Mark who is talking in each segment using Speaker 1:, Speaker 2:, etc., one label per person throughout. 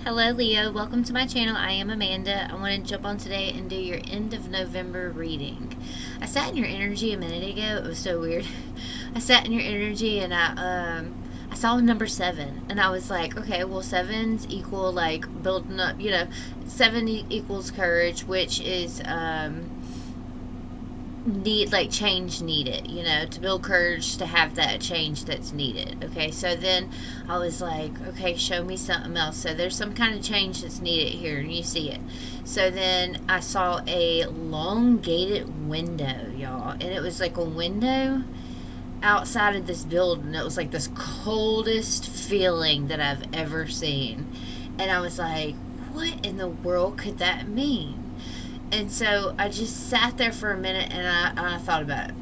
Speaker 1: Hello, Leo. Welcome to my channel. I am Amanda. I want to jump on today and do your end of November reading. I sat in your energy a minute ago. It was so weird. I sat in your energy and I saw number 7, and I was like, okay, well, sevens equal like building up. 7 equals courage, which is need like change needed, to build courage to have that change that's needed. Okay, so then I was like, okay, show me something else. So there's some kind of change that's needed here, and you see it. So then I saw a elongated window, y'all, and it was like a window outside of this building. It was like this coldest feeling that I've ever seen, and I was like, what in the world could that mean? And so I just sat there for a minute and I thought about it.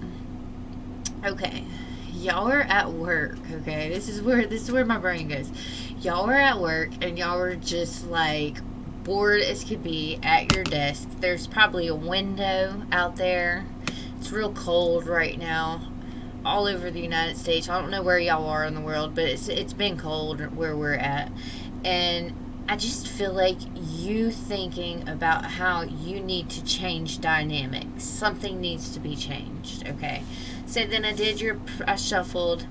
Speaker 1: Okay, y'all are at work. Okay, this is where my brain goes. Y'all are at work and y'all are just like bored as could be at your desk. There's probably a window out there. It's real cold right now all over the United States. I don't know where y'all are in the world, but it's been cold where we're at. And I just feel like you thinking about how you need to change dynamics. Something needs to be changed, okay? So then I shuffled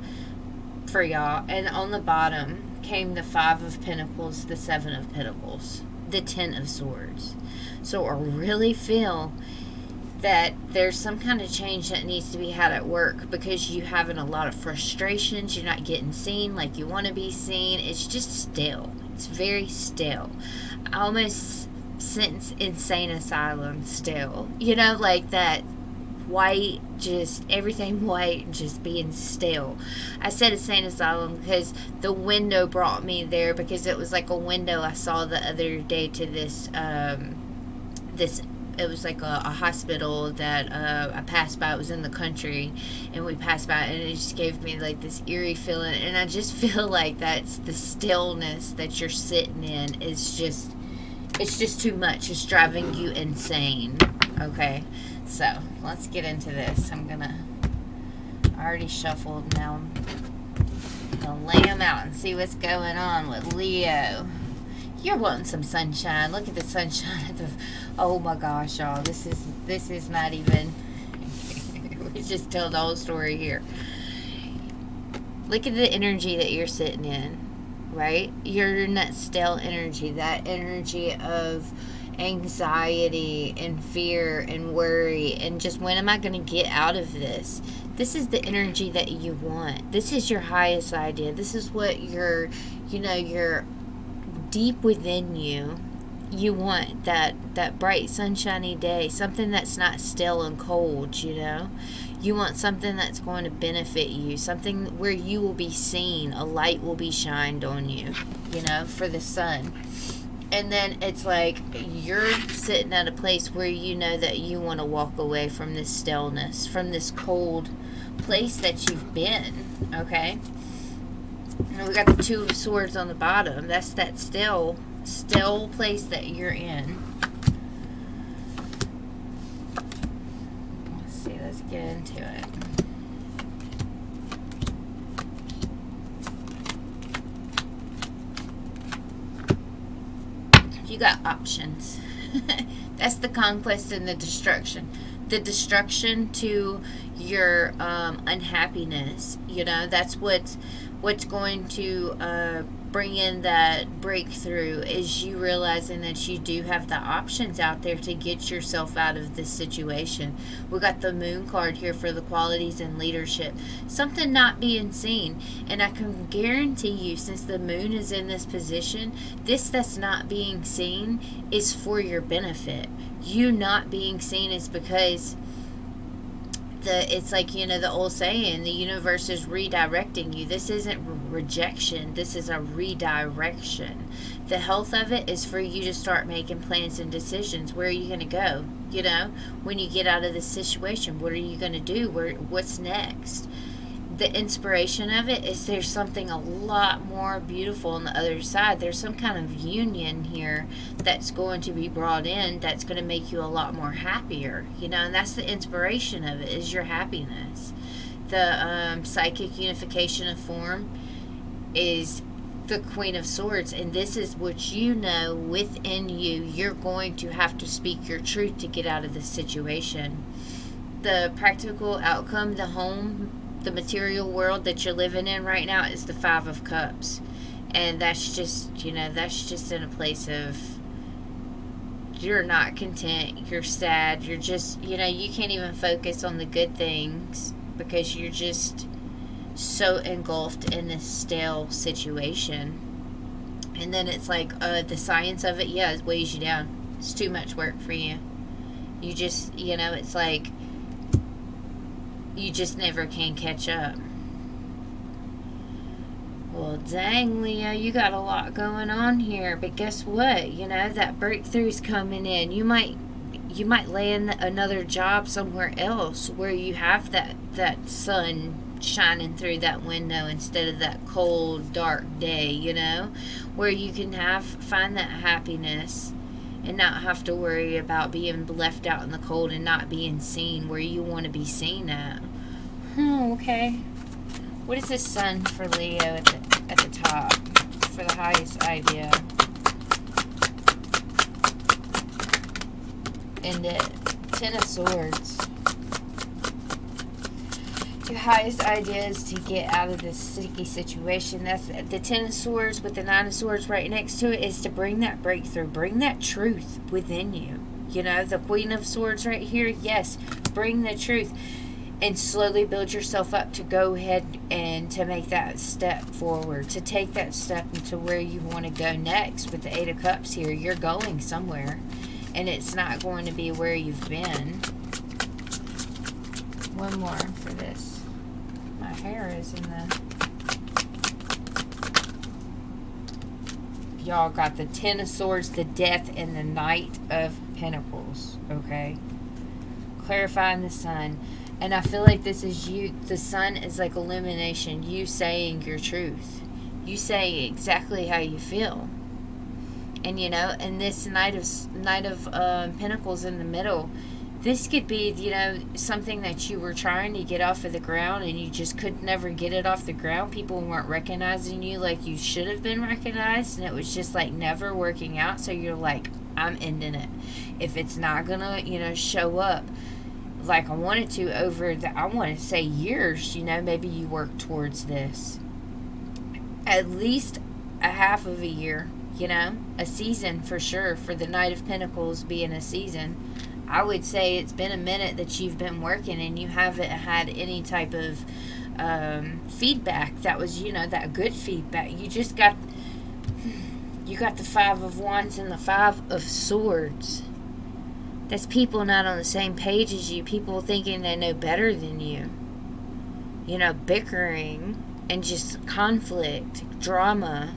Speaker 1: for y'all, and on the bottom came the 5 of Pentacles, the 7 of Pentacles, the 10 of Swords. So I really feel that there's some kind of change that needs to be had at work because you're having a lot of frustrations. You're not getting seen like you want to be seen. It's just still. It's very still. I almost sense insane asylum still. Like that white, just everything white, just being still. I said insane asylum because the window brought me there, because it was like a window I saw the other day to this it was like a hospital that I passed by. It was in the country, and we passed by, and it just gave me like this eerie feeling. And I just feel like that's the stillness that you're sitting in it's just too much. It's driving you insane. Okay, so let's get into this. I already shuffled. Now I'm gonna lay them out and see what's going on with Leo. You're wanting some sunshine. Look at the sunshine. Oh my gosh, y'all. This is not even. We just tell the whole story here. Look at the energy that you're sitting in, right? You're in that still energy, that energy of anxiety and fear and worry and just, when am I going to get out of this? This is the energy that you want. This is your highest idea. This is what you're deep within you want, that bright sunshiny day, something that's not still and cold. You want something that's going to benefit you, something where you will be seen, a light will be shined on you, for the sun. And then it's like you're sitting at a place where you know that you want to walk away from this stillness, from this cold place that you've been. Okay, and we got the 2 of Swords on the bottom. That's that still place that you're in. Let's see. Let's get into it. You got options. That's the conquest and the destruction. The destruction to your unhappiness. That's what's going to bring in that breakthrough, is you realizing that you do have the options out there to get yourself out of this situation. We got the Moon card here for the qualities in leadership. Something not being seen. And I can guarantee you, since the Moon is in this position, this that's not being seen is for your benefit. You not being seen is because it's like, the old saying, the universe is redirecting you. This isn't rejection. This is a redirection. The health of it is for you to start making plans and decisions. Where are you going to go? When you get out of this situation, what are you going to do? What's next? The inspiration of it is there's something a lot more beautiful on the other side. There's some kind of union here that's going to be brought in that's going to make you a lot more happier, and that's the inspiration of it, is your happiness. The psychic unification of form is the Queen of Swords, and this is what you know within you. You're going to have to speak your truth to get out of this situation. The practical outcome, the home, the material world that you're living in right now is the Five of Cups. And that's just, that's just in a place of you're not content, you're sad, you're just, you can't even focus on the good things because you're just so engulfed in this stale situation. And then it's like the science of it, it weighs you down. It's too much work for you. You just, it's like you just never can catch up. Well, dang, Leo, you got a lot going on here. But guess what? That breakthrough's coming in. You might land another job somewhere else where you have that sun shining through that window instead of that cold, dark day, where you can find that happiness and not have to worry about being left out in the cold and not being seen where you want to be seen at. Okay. What is this sun for Leo at the top for the highest idea? And the Ten of Swords. Your highest idea is to get out of this sticky situation. That's the Ten of Swords with the Nine of Swords right next to it, is to bring that breakthrough, bring that truth within you. The Queen of Swords right here, yes, bring the truth and slowly build yourself up to go ahead and to make that step forward, to take that step into where you want to go next. With the Eight of Cups here, you're going somewhere, and it's not going to be where you've been. One more for this. My hair is in the... Y'all got the Ten of Swords, the Death, and the Knight of Pentacles, okay? Clarifying the Sun. And I feel like this is you. The sun is like illumination. You saying your truth. You saying exactly how you feel. And and this Knight of Pentacles in the middle, this could be, something that you were trying to get off of the ground and you just could never get it off the ground. People weren't recognizing you like you should have been recognized, and it was just like never working out. So you're like, I'm ending it. If it's not gonna, show up like I wanted to over I want to say years, maybe you work towards this. At least a half of a year, a season for sure, for the Knight of Pentacles being a season. I would say it's been a minute that you've been working and you haven't had any type of feedback that was, that good feedback. You just got the Five of Wands and the Five of Swords. That's people not on the same page as you. People thinking they know better than you. Bickering and just conflict, drama.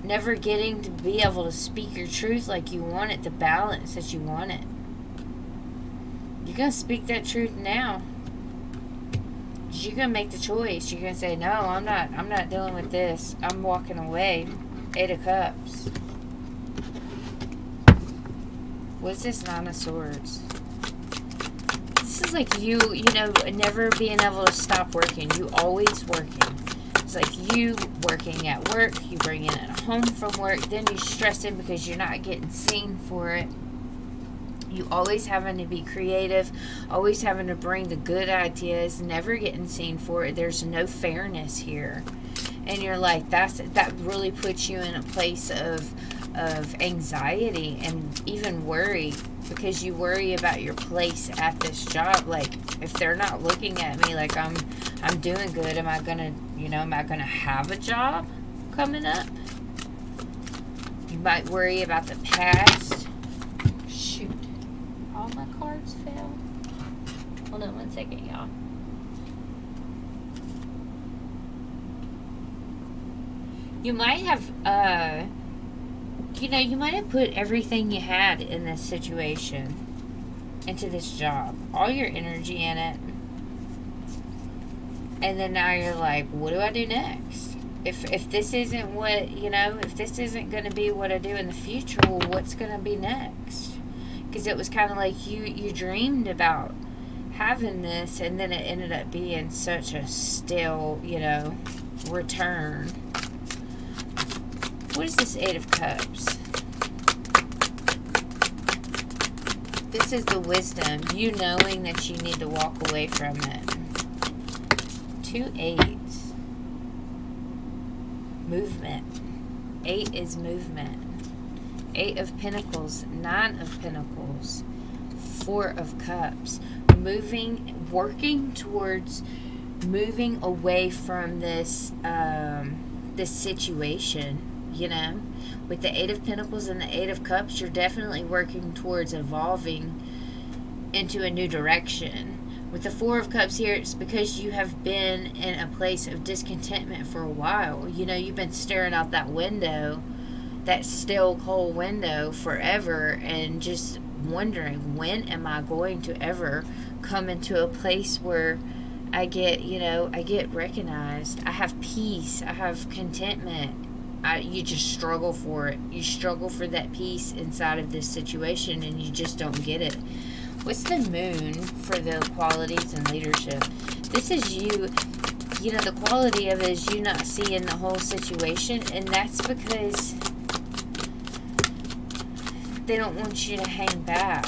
Speaker 1: Never getting to be able to speak your truth like you want it, the balance that you want it. You're going to speak that truth now. You're going to make the choice. You're going to say, no, I'm not dealing with this. I'm walking away. Eight of Cups. What's this Nine of Swords? This is like you never being able to stop working. You always working. It's like you working at work, you bringing it home from work, then you stressing because you're not getting seen for it. You always having to be creative, always having to bring the good ideas, never getting seen for it. There's no fairness here. And you're like, that really puts you in a place of anxiety and even worry, because you worry about your place at this job. Like, if they're not looking at me like I'm doing good, am I gonna have a job coming up? You might worry about the past. Shoot, all my cards fell. Hold on one second, y'all. You might have you might have put everything you had in this situation into this job, all your energy in it, and then now you're like, what do I do next? If this isn't what, if this isn't going to be what I do in the future, well, what's going to be next? Because it was kind of like you dreamed about having this, and then it ended up being such a stale, return. What is this Eight of Cups? This is the wisdom. You knowing that you need to walk away from it. 2 eights. Movement. 8 is movement. 8 of Pentacles. 9 of Pentacles. 4 of Cups. Working towards moving away from this this situation, you know. With the 8 of Pentacles and the 8 of Cups, you're definitely working towards evolving into a new direction. With the 4 of Cups here, it's because you have been in a place of discontentment for a while. You know, you've been staring out that window, that still cold window forever, and just wondering, when am I going to ever come into a place where I get, you know, I get recognized. I have peace. I have contentment. You just struggle for it. You struggle for that peace inside of this situation, and you just don't get it. What's the moon for the qualities and leadership? This is you. You know, the quality of it is you not seeing the whole situation, and that's because they don't want you to hang back.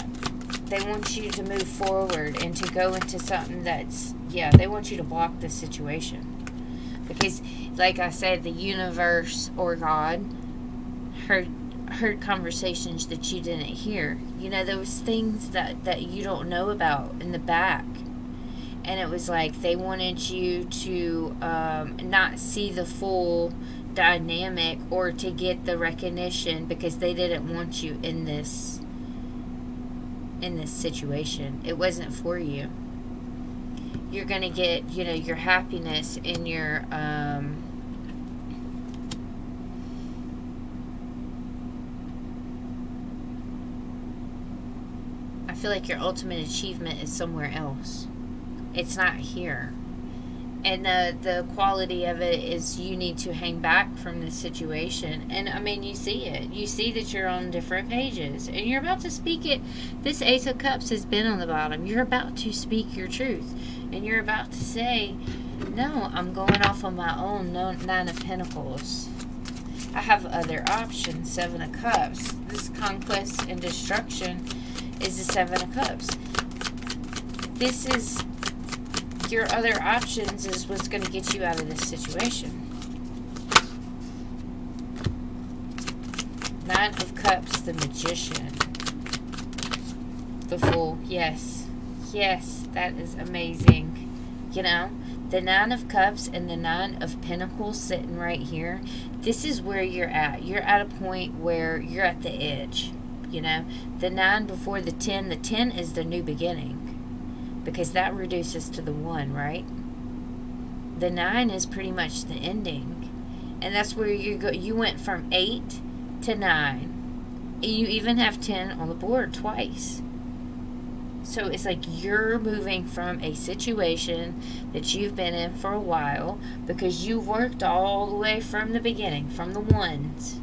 Speaker 1: They want you to move forward and to go into something that's, yeah, they want you to block this situation. Because, like I said, the universe or God heard conversations that you didn't hear. You know, there was things that you don't know about in the back. And it was like they wanted you to not see the full dynamic or to get the recognition because they didn't want you in this situation. It wasn't for you. You're going to get, you know, your happiness and your I feel like your ultimate achievement is somewhere else. It's not here. And the quality of it is you need to hang back from this situation. And, I mean, you see it. You see that you're on different pages. And you're about to speak it. This Ace of Cups has been on the bottom. You're about to speak your truth. And you're about to say, no, I'm going off on my own. No, 9 of Pentacles. I have other options. 7 of Cups. This conquest and destruction is the 7 of Cups. This is... your other options is what's going to get you out of this situation. 9 of Cups, the Magician. The Fool. Yes. Yes, that is amazing. You know, the 9 of Cups and the 9 of Pentacles sitting right here. This is where you're at. You're at a point where you're at the edge. You know, the 9 before the 10. The 10 is the new beginning. Because that reduces to the 1, right? The 9 is pretty much the ending. And that's where you went from 8 to 9. And you even have 10 on the board twice. So it's like you're moving from a situation that you've been in for a while because you worked all the way from the beginning, from the 1s.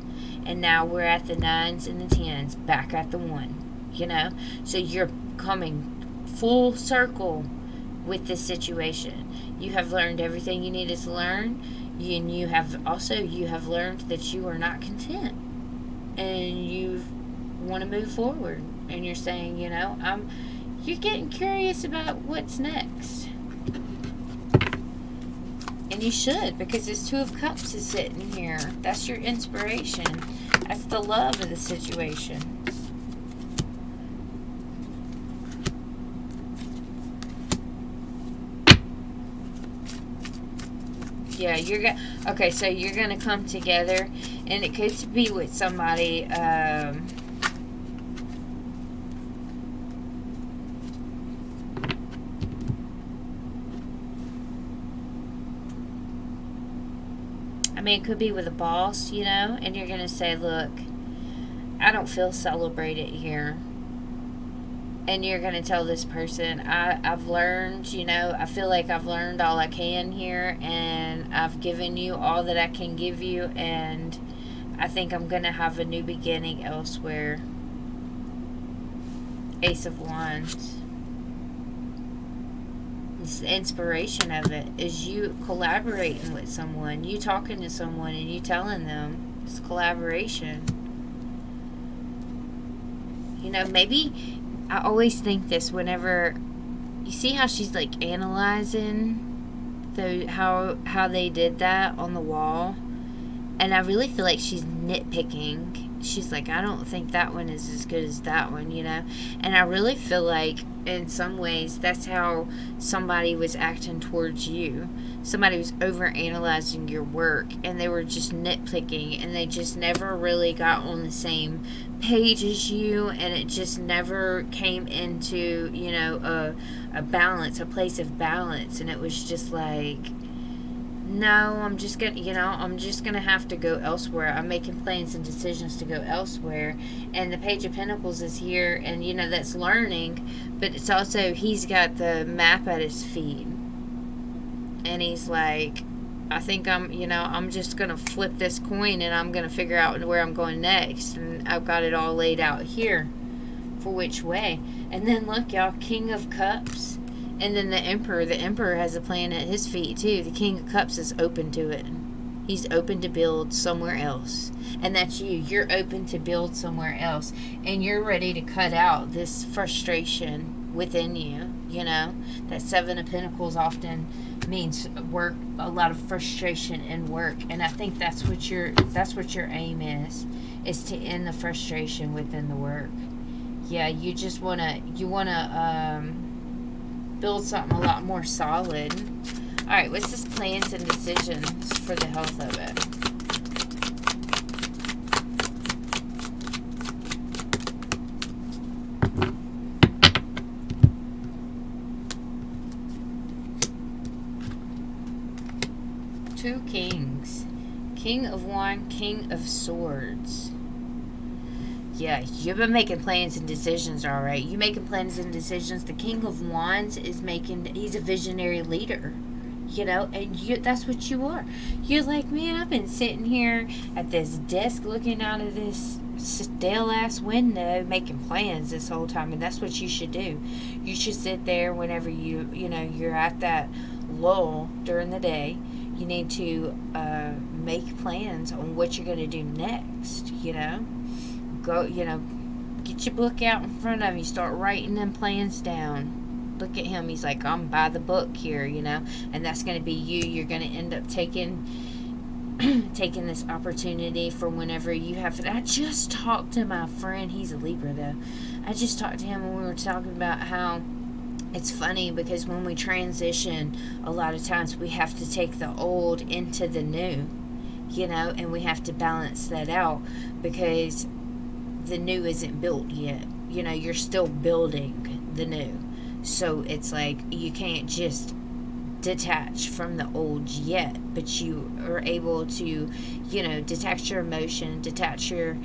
Speaker 1: And now we're at the 9s and the 10s, back at the 1. You know? So you're coming full circle with this situation. You have learned everything you needed to learn, and you have learned that you are not content, and you want to move forward. And you're saying, you know, you're getting curious about what's next, and you should, because this 2 of Cups is sitting here. That's your inspiration. That's the love of the situation. Yeah, okay, so you're gonna come together, and it could be with somebody. I mean, it could be with a boss, you know, and you're gonna say, "Look, I don't feel celebrated here." And you're going to tell this person, I've learned, you know, I feel like I've learned all I can here, and I've given you all that I can give you, and I think I'm going to have a new beginning elsewhere. Ace of Wands. It's the inspiration of it is you collaborating with someone, you talking to someone, and you telling them, It's collaboration. You know, maybe I always think this whenever you see how she's like analyzing how they did that on the wall, and I really feel like she's nitpicking. She's like, I don't think that one is as good as that one, you know? And I really feel like in some ways that's how somebody was acting towards you. Somebody was over analyzing your work, and they were just nitpicking, and they just never really got on the same page as you, and it just never came into, you know, a balance, a place of balance. And it was just like, no, I'm just gonna have to go elsewhere. I'm making plans and decisions to go elsewhere. And the Page of Pentacles is here, and you know, that's learning, but it's also, he's got the map at his feet, and he's like, I think I'm just gonna flip this coin, and I'm gonna figure out where I'm going next, and I've got it all laid out here for which way. And then look, y'all, King of Cups. And then the Emperor has a plan at his feet too. The King of Cups is open to it. He's open to build somewhere else. And that's you. You're open to build somewhere else. And you're ready to cut out this frustration within you. You know, that Seven of Pentacles often means work, a lot of frustration in work. And I think that's what your aim is to end the frustration within the work. Yeah, you wanna build something a lot more solid. Alright, what's this plans and decisions for the health of it? Two Kings. King of Wands, King of Swords. Yeah, you've been making plans and decisions, all right. You making plans and decisions. The King of Wands is he's a visionary leader, you know, and that's what you are. You're like, man, I've been sitting here at this desk looking out of this stale-ass window making plans this whole time, and that's what you should do. You should sit there whenever you're at that lull during the day. You need to make plans on what you're going to do next, you know. Go, get your book out in front of you. Start writing them plans down. Look at him. He's like, I'm by the book here, you know. And that's going to be you. You're going to end up taking this opportunity for whenever you have it. I just talked to my friend. He's a Libra, though. I just talked to him, and we were talking about how it's funny because when we transition, a lot of times we have to take the old into the new, you know, and we have to balance that out because the new isn't built yet. You know, you're still building the new. So it's like you can't just detach from the old yet, but you are able to, you know, detach your emotion, detach your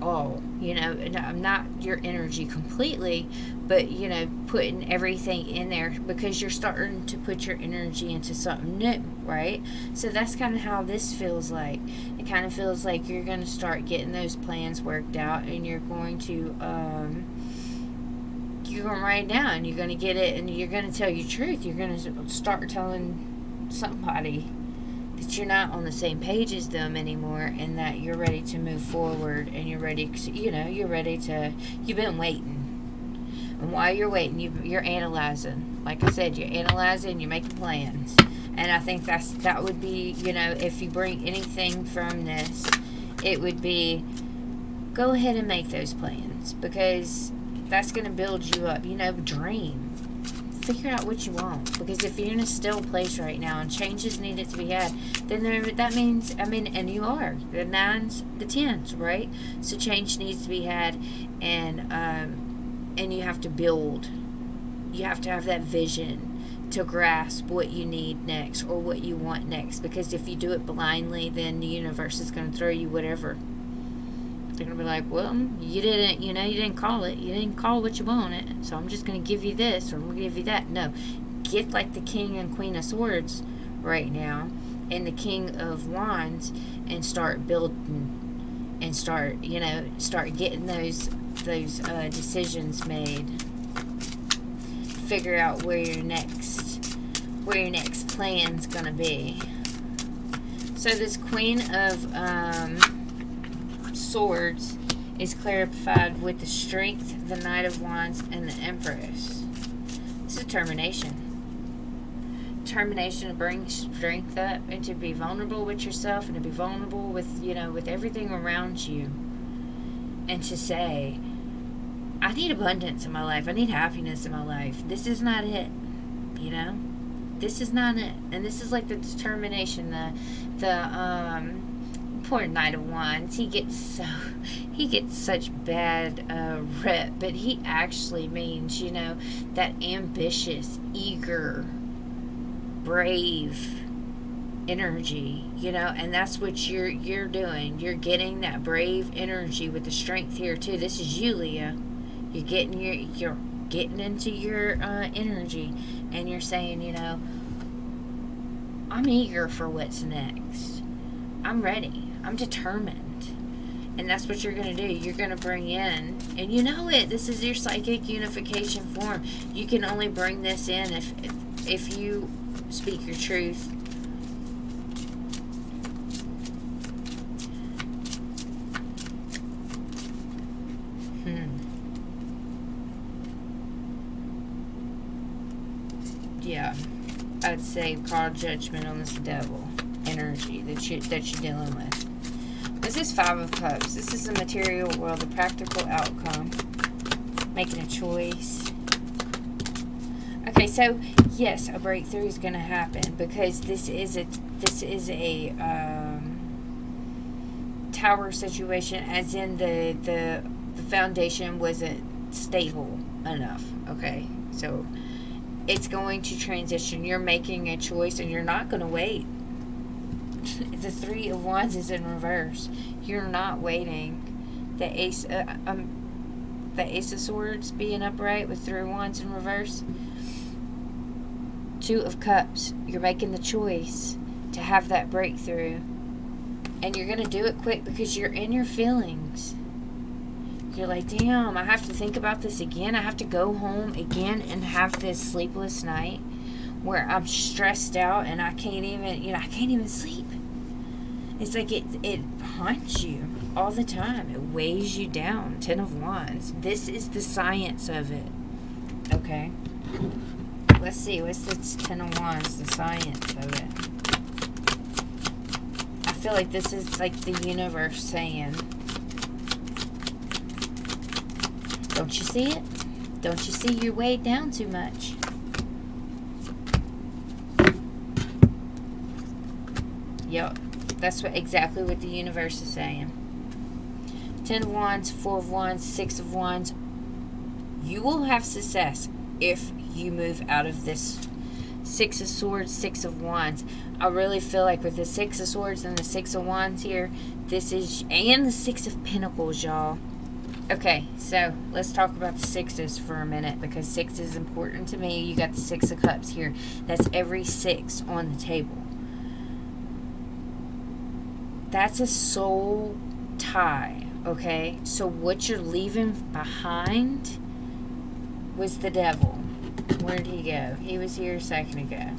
Speaker 1: all, you know, and not your energy completely, but, you know, putting everything in there because you're starting to put your energy into something new, right? So that's kind of how this feels like. It kind of feels like you're going to start getting those plans worked out, and you're going to write it down. You're going to get it, and you're going to tell your truth. You're going to start telling somebody that you're not on the same page as them anymore, and that you're ready to move forward, and you're ready to, you've been waiting. And while you're waiting, you're analyzing. Like I said, you're analyzing, you're making plans. And I think that would be, you know, if you bring anything from this, it would be, go ahead and make those plans, because that's going to build you up. You know, dream. Figure out what you want, because if you're in a still place right now and changes needed to be had, then that means, and you are the 9s, the 10s, right? So change needs to be had, and you have to build. You have to have that vision to grasp what you need next or what you want next, because if you do it blindly, then the universe is going to throw you whatever. They're going to be like, well, you didn't call it. You didn't call what you wanted, so I'm just going to give you this, or I'm going to give you that. No. Get like the King and Queen of Swords right now, and the King of Wands, and start building, and start getting those decisions made. Figure out where your next plan's going to be. So this Queen of Swords is clarified with the Strength, the Knight of Wands, and the Empress. It's determination. Determination to bring strength up and to be vulnerable with yourself and to be vulnerable with, with everything around you. And to say, I need abundance in my life. I need happiness in my life. This is not it. This is not it. And this is like the determination, the poor Knight of Wands. He gets such bad rep, but he actually means, that ambitious, eager, brave energy, and that's what you're doing. You're getting that brave energy with the strength here too. This is you, Leah. You're getting into your energy, and you're saying, I'm eager for what's next. I'm ready. I'm determined. And that's what you're going to do. You're going to bring in, and this is your psychic unification form. You can only bring this in if you speak your truth. Yeah, I'd say call judgment on this devil energy that you're dealing with. This is Five of Cups. This is the material world, the practical outcome, making a choice. Okay, so yes, a breakthrough is going to happen because this is a tower situation, as in the foundation wasn't stable enough. Okay, so it's going to transition. You're making a choice, and you're not going to wait. The Three of Wands is in reverse. You're not waiting. The Ace of Swords being upright with Three of Wands in reverse. Two of Cups. You're making the choice to have that breakthrough, and you're going to do it quick because you're in your feelings. You're like, damn, I have to think about this again. I have to go home again and have this sleepless night where I'm stressed out and I can't even sleep. It's like it haunts you all the time. It weighs you down. Ten of Wands. This is the science of it. Okay. Let's see. What's this Ten of Wands? The science of it. I feel like this is like the universe saying, don't you see it? Don't you see you're weighed down too much? Yep. That's exactly what the universe is saying. Ten of Wands, Four of Wands, Six of Wands. You will have success if you move out of this Six of Swords, Six of Wands. I really feel like with the Six of Swords and the Six of Wands here, and the Six of Pentacles, y'all. Okay, so let's talk about the sixes for a minute, because six is important to me. You got the Six of Cups here. That's every six on the table. That's a soul tie, okay? So what you're leaving behind was the devil. Where did he go? He was here a second ago.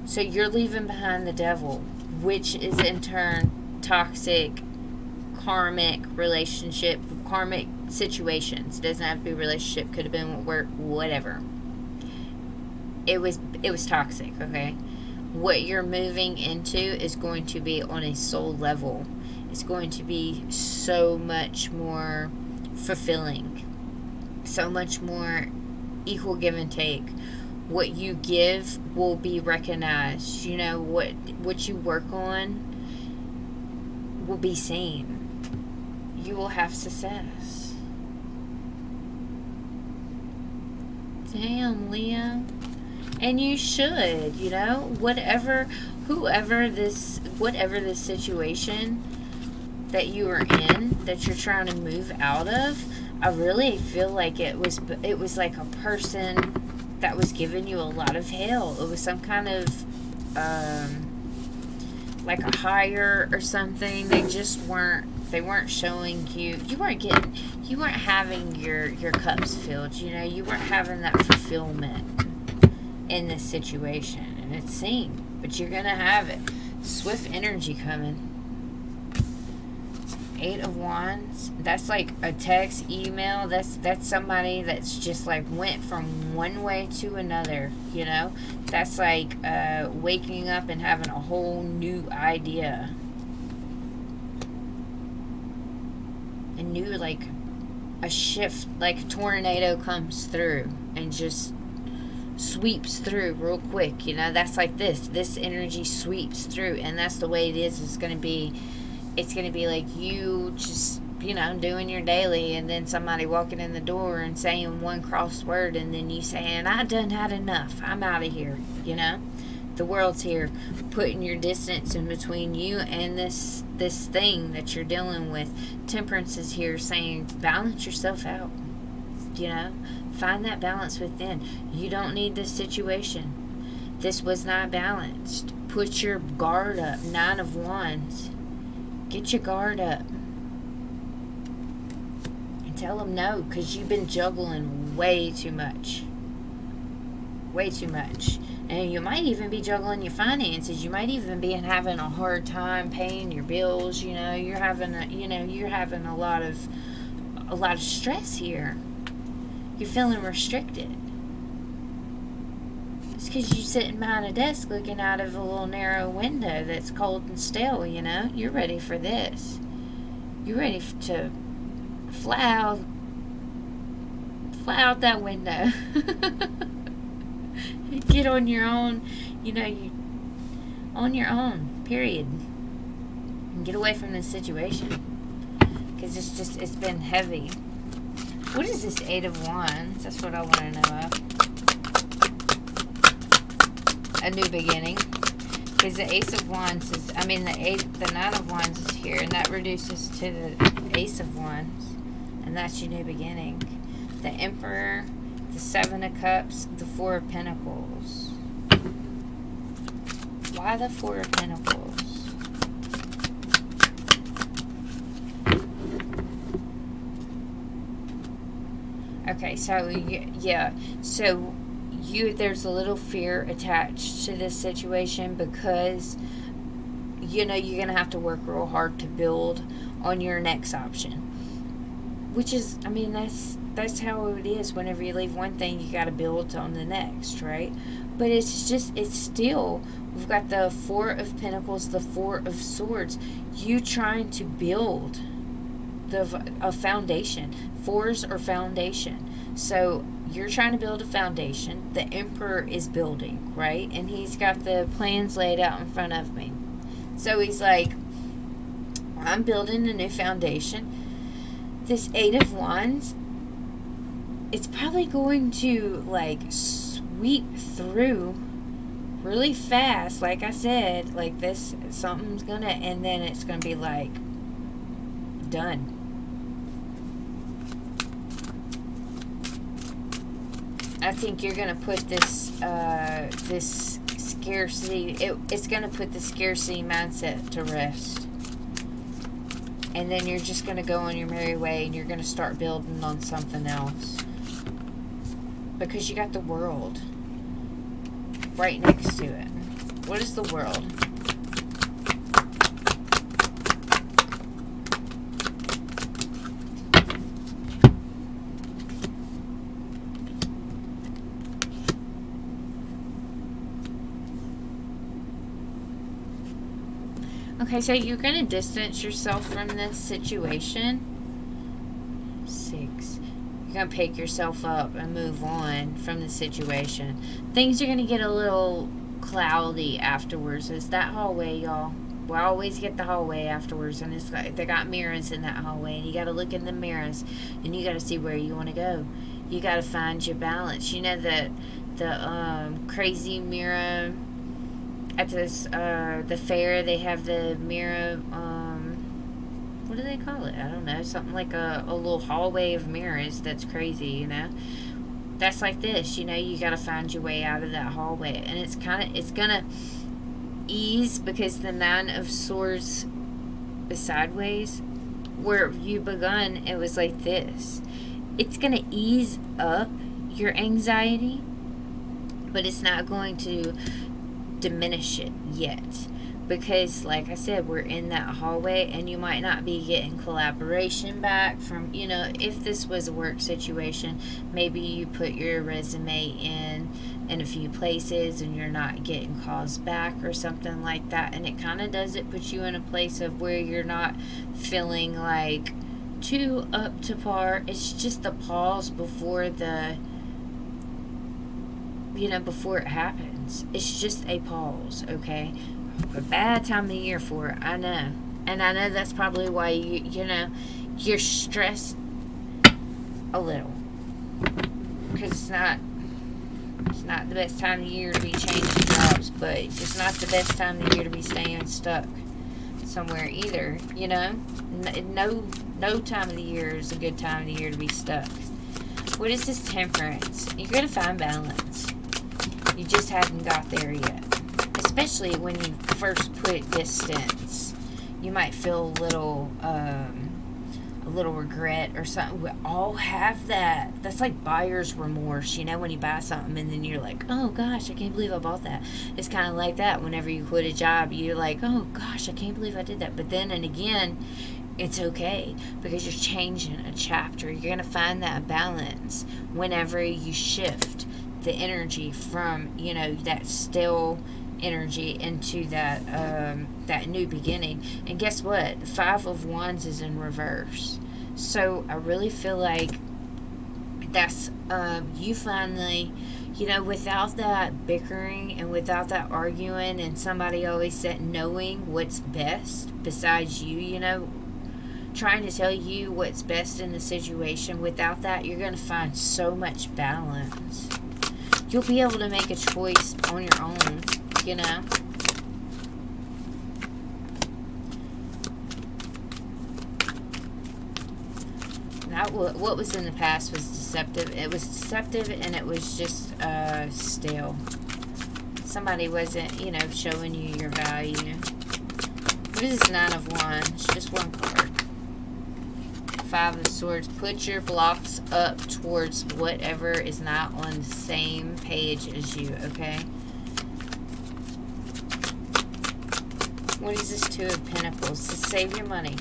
Speaker 1: So you're leaving behind the devil, which is in turn toxic, karmic relationship, karmic situations. Doesn't have to be a relationship. Could have been whatever. It was toxic, okay? What you're moving into is going to be on a soul level. It's going to be so much more fulfilling, so much more equal give and take. What you give will be recognized. What you work on will be seen. You will have success. Damn, Leah. And you should, whatever this situation that you are in, that you're trying to move out of, I really feel like it was like a person that was giving you a lot of hell. It was some kind of, like a higher or something. They weren't showing you, you weren't having your cups filled, you weren't having that fulfillment in this situation, and it's seen, but you're gonna have it. Swift energy coming. 8 of Wands. That's like a text, email. That's somebody that's just like went from one way to another, you know? That's like waking up and having a whole new idea. A new, like, a shift, like a tornado comes through and just sweeps through real quick, you know? That's like this energy sweeps through, and that's the way it is. It's going to be like you just, you know, doing your daily, and then somebody walking in the door and saying one crossword, and then you saying, I done had enough, I'm out of here, you know? The world's here, putting your distance in between you and this thing that you're dealing with. Temperance is here saying, balance yourself out, you know? Find that balance within. You don't need this situation. This was not balanced. Put your guard up. 9 of Wands. Get your guard up. And tell them no, because you've been juggling way too much. Way too much. And you might even be juggling your finances. You might even be having a hard time paying your bills. You know, you're having a lot of stress here. You're feeling restricted. It's because you're sitting behind a desk looking out of a little narrow window that's cold and stale, you know? You're ready for this. You're ready to fly out that window. Get on your own, you know, on your own, period. And get away from this situation. Because it's been heavy. What is this 8 of Wands? That's what I want to know of. A new beginning. Because the Ace of Wands is, the 9 of Wands is here, and that reduces to the Ace of Wands. And that's your new beginning. The Emperor, the 7 of Cups, the 4 of Pentacles. Why the 4 of Pentacles? Okay, so, yeah. So, there's a little fear attached to this situation because, you know, you're going to have to work real hard to build on your next option. Which is, that's how it is. Whenever you leave one thing, you got to build on the next, right? But it's still, we've got the 4 of Pentacles, the 4 of Swords. You trying to build a foundation. 4s are foundation. So you're trying to build a foundation. The Emperor is building, right? And he's got the plans laid out in front of me. So he's like, I'm building a new foundation. This 8 of Wands, it's probably going to like sweep through really fast. Like I said, like this, something's gonna, and then it's gonna be like done. I think you're gonna put this this scarcity. It's gonna put the scarcity mindset to rest, and then you're just gonna go on your merry way, and you're gonna start building on something else because you got the World right next to it. What is the World? Okay, so you're going to distance yourself from this situation. 6. You're going to pick yourself up and move on from the situation. Things are going to get a little cloudy afterwards. It's that hallway, y'all. We always get the hallway afterwards, and it's like they got mirrors in that hallway, and you got to look in the mirrors, and you got to see where you want to go. You got to find your balance. You know that the crazy mirror at this the fair, they have the mirror, what do they call it? I don't know, something like a little hallway of mirrors that's crazy, you know? That's like this, you know, you gotta find your way out of that hallway, and it's gonna ease because the 9 of Swords is sideways. Where you begun, it was like this. It's gonna ease up your anxiety, but it's not going to diminish it yet. because like I said, we're in that hallway, and you might not be getting collaboration back from, if this was a work situation, maybe you put your resume in a few places and you're not getting calls back or something like that, and it kind of doesn't put you in a place of where you're not feeling like too up to par. It's just the pause before before it happens. It's just a pause, okay? A bad time of the year for it, I know. And I know that's probably why you're stressed a little. Because it's not the best time of the year to be changing jobs, but it's not the best time of the year to be staying stuck somewhere either, No time of the year is a good time of the year to be stuck. What is this Temperance? You're going to find balance. You just haven't got there yet. Especially when you first put distance. You might feel a little regret or something. We all have that. That's like buyer's remorse, when you buy something and then you're like, oh gosh, I can't believe I bought that. It's kind of like that whenever you quit a job. You're like, oh gosh, I can't believe I did that. But then and again, it's okay, because you're changing a chapter. You're going to find that balance whenever you shift the energy from, that still energy into that new beginning. And guess what? The 5 of Wands is in reverse. So I really feel like that's you finally, without that bickering and without that arguing and somebody always said knowing what's best besides you, trying to tell you what's best in the situation. Without that, you're going to find so much balance. You'll be able to make a choice on your own, What was in the past was deceptive. It was deceptive, and it was just stale. Somebody wasn't, showing you your value. What is this 9 of Wands? Just one card. 5 of Swords. Put your blocks up towards whatever is not on the same page as you, okay? What is this 2 of Pentacles? To save your money.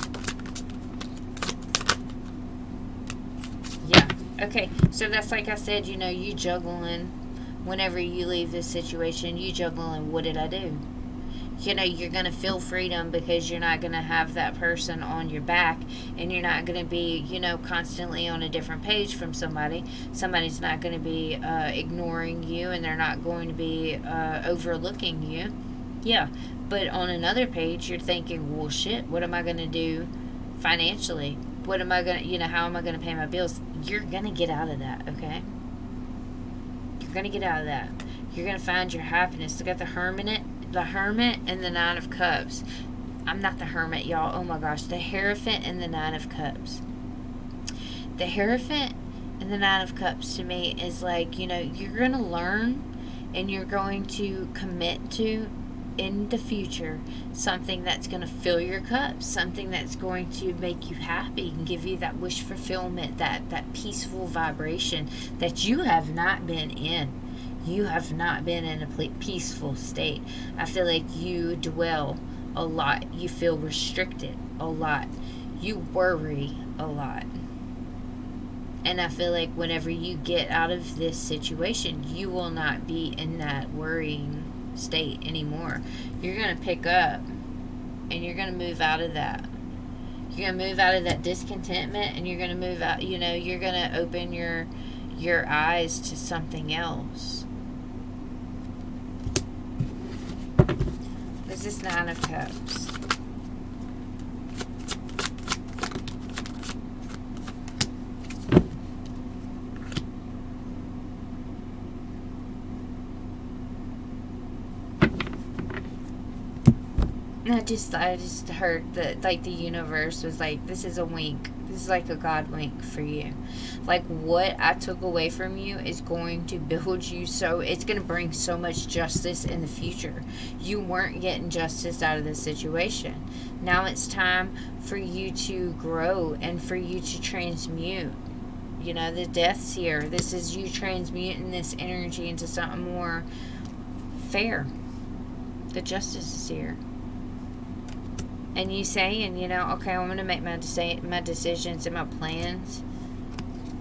Speaker 1: Yeah, okay. So that's like I said, you juggling. Whenever you leave this situation, you juggling, what did I do? You're going to feel freedom because you're not going to have that person on your back, and you're not going to be, constantly on a different page from somebody. Somebody's not going to be ignoring you, and they're not going to be overlooking you. Yeah, but on another page, you're thinking, well, shit, what am I going to do financially? What am I going to, how am I going to pay my bills? You're going to get out of that, okay? You're going to get out of that. You're going to find your happiness. Look at the Hermit and the 9 of Cups. I'm not the Hermit, y'all. Oh my gosh. The Hierophant and the 9 of Cups. The Hierophant and the 9 of Cups to me is like, you're going to learn and you're going to commit to in the future something that's going to fill your cup, something that's going to make you happy and give you that wish fulfillment, that peaceful vibration that you have not been in. You have not been in a peaceful state. I feel like you dwell a lot. You feel restricted a lot. You worry a lot. And I feel like whenever you get out of this situation, you will not be in that worrying state anymore. You're going to pick up and you're going to move out of that. You're going to move out of that discontentment, and you're going to move out, you're going to open your eyes to something else. What's this 9 of Cups? I just heard that, like, the universe was like, this is a wink. This is like a God wink for you. Like, what I took away from you is going to build you it's going to bring so much justice in the future. You weren't getting justice out of this situation. Now it's time for you to grow and for you to transmute. The death's here. This is you transmuting this energy into something more fair. The justice is here. And you saying, okay, I'm going to make my decisions and my plans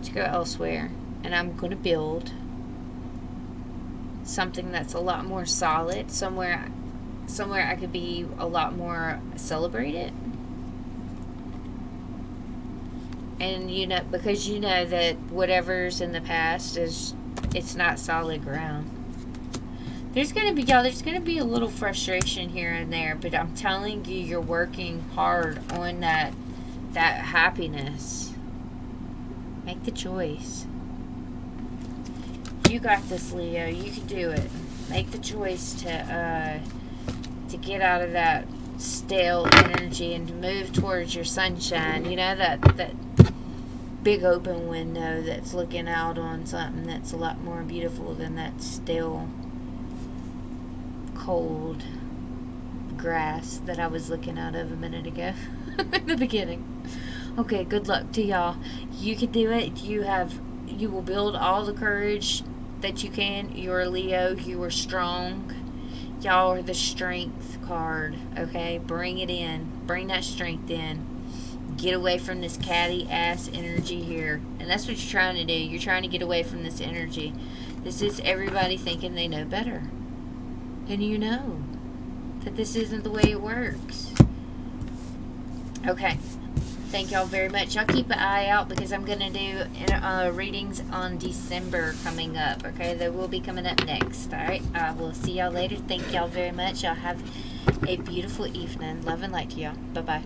Speaker 1: to go elsewhere. And I'm going to build something that's a lot more solid, somewhere I could be a lot more celebrated. And because that whatever's in the past it's not solid ground. There's gonna be a little frustration here and there, but I'm telling you, you're working hard on that happiness. Make the choice. You got this, Leo. You can do it. Make the choice to get out of that stale energy and to move towards your sunshine. That big open window that's looking out on something that's a lot more beautiful than that stale, cold grass that I was looking out of a minute ago in the beginning. Okay, good luck to y'all. You can do it. You will build all the courage that you can. You're a Leo. You are strong. Y'all are the strength card. Okay, bring it in. Bring that strength in. Get away from this catty ass energy here. And that's what you're trying to do. You're trying to get away from this energy. This is everybody thinking they know better. And you know that this isn't the way it works. Okay. Thank y'all very much. Y'all keep an eye out because I'm going to do readings on December coming up. Okay, they will be coming up next. All right, we'll see y'all later. Thank y'all very much. Y'all have a beautiful evening. Love and light to y'all. Bye-bye.